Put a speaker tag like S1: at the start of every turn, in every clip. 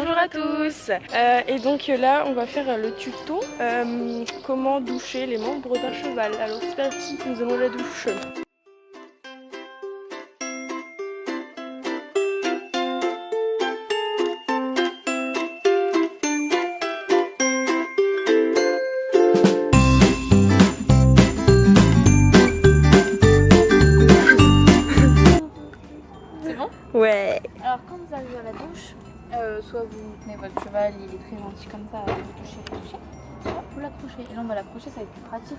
S1: Bonjour à tous. Et donc là on va faire le tuto comment doucher les membres d'un cheval. Alors c'est parti, nous allons à la douche.
S2: C'est bon?
S1: Ouais.
S2: Alors quand vous arrivez à la douche, soit vous tenez votre cheval, il est très gentil comme ça, vous touchez, soit vous l'accrochez. Et là on va l'accrocher, ça va être plus pratique.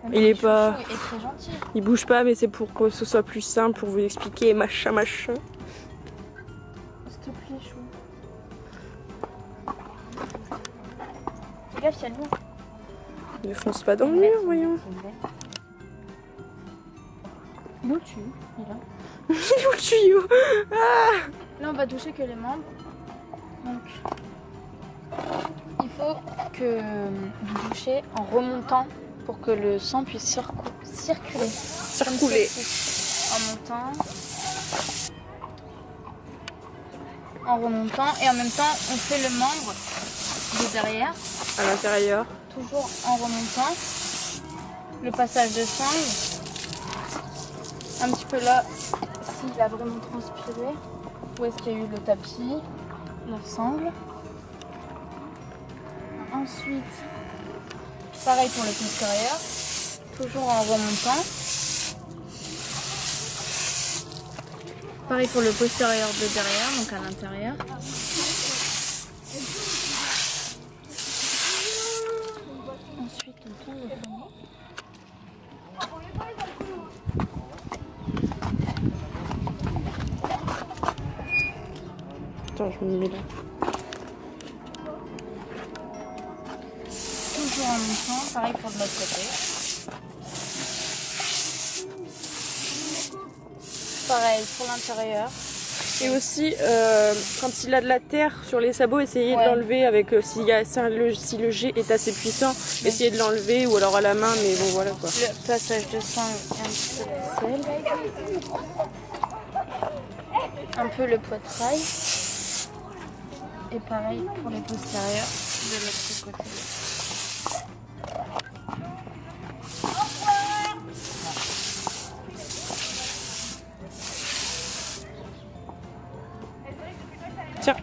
S2: Même
S1: Il
S2: si
S1: est pas...
S2: chouchou est très gentil.
S1: Il bouge pas, mais c'est pour que ce soit plus simple pour vous expliquer machin.
S2: S'il te plaît, chou. Fais gaffe, il y a le mur.
S1: Ne fonce pas dans le mur, voyons.
S2: Il est où tu? Il est là.
S1: Il est où le tuyau?
S2: Là on va doucher que les membres. Donc il faut que vous douchez en remontant pour que le sang puisse circuler.
S1: Circuler.
S2: En montant. En remontant. Et en même temps on fait le membre de derrière.
S1: À l'intérieur.
S2: Toujours en remontant. Le passage de sang. Un petit peu là, s'il a vraiment transpiré. Où est-ce qu'il y a eu le tapis, l'ensemble. Ensuite, pareil pour le postérieur, toujours en remontant. Pareil pour le postérieur de derrière, donc à l'intérieur. Ensuite, on tourne le panier.
S1: Attends, je me mets là.
S2: Toujours en montant, pareil pour de l'autre côté. Pareil pour l'intérieur.
S1: Et aussi, quand il a de la terre sur les sabots, essayez de l'enlever avec si le jet est assez puissant, essayez de l'enlever ou alors à la main, mais bon voilà quoi.
S2: Le passage de sang et un petit peu de sel. Un peu le poitrail. Et pareil pour les postérieurs de l'autre côté.
S1: Tiens.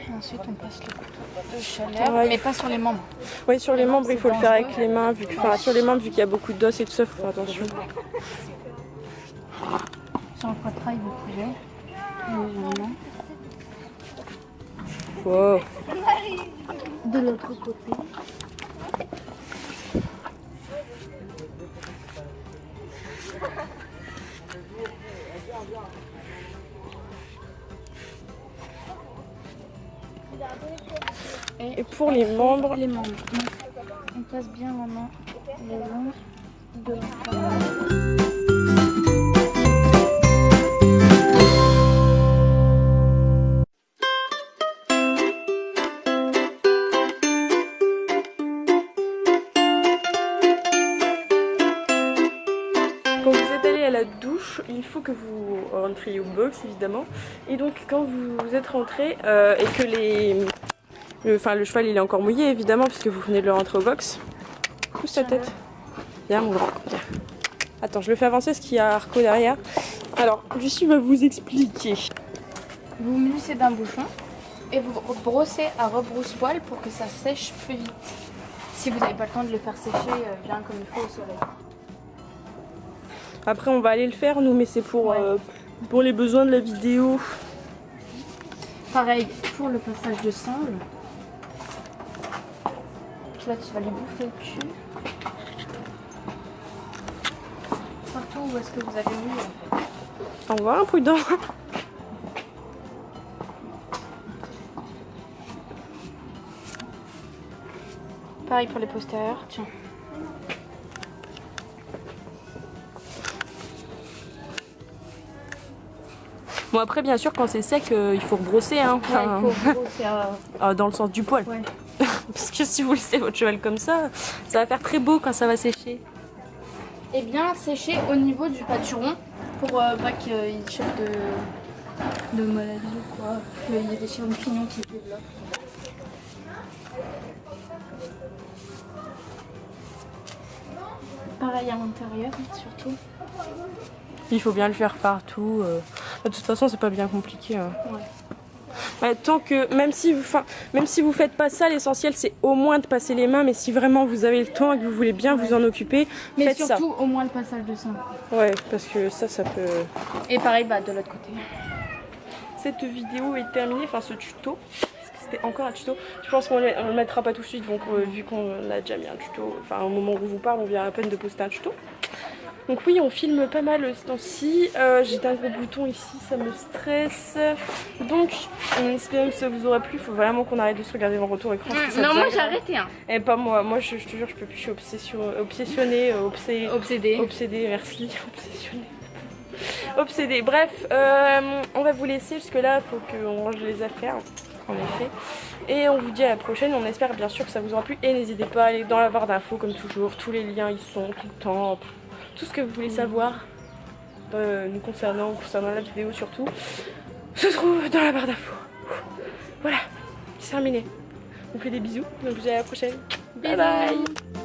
S2: Et ensuite on passe le couteau de chaleur, mais pas sur les membres.
S1: Oui, sur les membres, il faut le faire avec les mains, sur les membres, vu qu'il y a beaucoup d'os et tout ça, il faut faire attention.
S2: Sur le poitrail, vous pouvez. Légèrement.
S1: Wow.
S2: De l'autre côté.
S1: Et pour les membres,
S2: on passe bien la main le long de l'intérieur.
S1: quand vous êtes allé à la douche, il faut que vous rentriez au box évidemment. Et donc quand vous êtes rentré et que le cheval il est encore mouillé évidemment puisque vous venez de le rentrer au box. Pousse ta tête. Viens mon grand. Viens. Attends, je le fais avancer parce qu'il y a Arco derrière. Alors, Lucie va vous expliquer.
S2: Vous vous munissez d'un bouchon et vous brossez à rebrousse-poil pour que ça sèche plus vite. Si vous n'avez pas le temps de le faire sécher bien comme il faut au soleil.
S1: Après on va aller le faire nous, mais c'est pour les besoins de la vidéo.
S2: Pareil pour le passage de sangle. Là tu vas lui bouffer le cul. Partout où est-ce que vous avez mis en fait.
S1: Au revoir, prudent.
S2: Pareil pour les postérieurs, tiens.
S1: Bon après bien sûr quand c'est sec il faut rebrosser hein. Enfin,
S2: il faut rebrosser
S1: dans le sens du poil.
S2: Ouais.
S1: Parce que si vous laissez votre cheval comme ça va faire très beau quand ça va sécher.
S2: Et bien sécher au niveau du pâturon Pour pas qu'ils chopent de maladies ou quoi. Il y a des champignons qui se développent. Pareil à l'intérieur, surtout.
S1: Il faut bien le faire partout. De toute façon, c'est pas bien compliqué. Hein.
S2: Ouais.
S1: Tant que, même si vous faites pas ça, l'essentiel c'est au moins de passer les mains. Mais si vraiment vous avez le temps et que vous voulez bien vous en occuper,
S2: mais
S1: faites ça. Mais
S2: surtout, au moins le passage de sang.
S1: Ouais, parce que ça peut...
S2: Et pareil, de l'autre côté.
S1: Cette vidéo est terminée, enfin ce tuto. Parce que c'était encore un tuto. Je pense qu'on le mettra pas tout de suite, donc vu qu'on a déjà mis un tuto, enfin au moment où on vous parle, on vient à peine de poster un tuto. Donc oui, on filme pas mal ce temps-ci. J'ai un gros bouton ici, ça me stresse. Donc, espérons que ça vous aura plu. Il faut vraiment qu'on arrête de se regarder en retour écran.
S2: Non, moi j'ai arrêté. Hein.
S1: Et pas moi. Moi, je te jure, je peux plus. Je suis obsessionnée, obsédée, merci. Obsédée. Bref, on va vous laisser parce que là, il faut qu'on range les affaires. En effet. Et on vous dit à la prochaine. On espère bien sûr que ça vous aura plu. Et n'hésitez pas à aller dans la barre d'infos comme toujours. Tous les liens, ils sont tout le temps. Tout ce que vous voulez savoir nous concernant la vidéo surtout, se trouve dans la barre d'infos. Voilà, c'est terminé. On vous fait des bisous, donc je vous dis à la prochaine. Bye bye.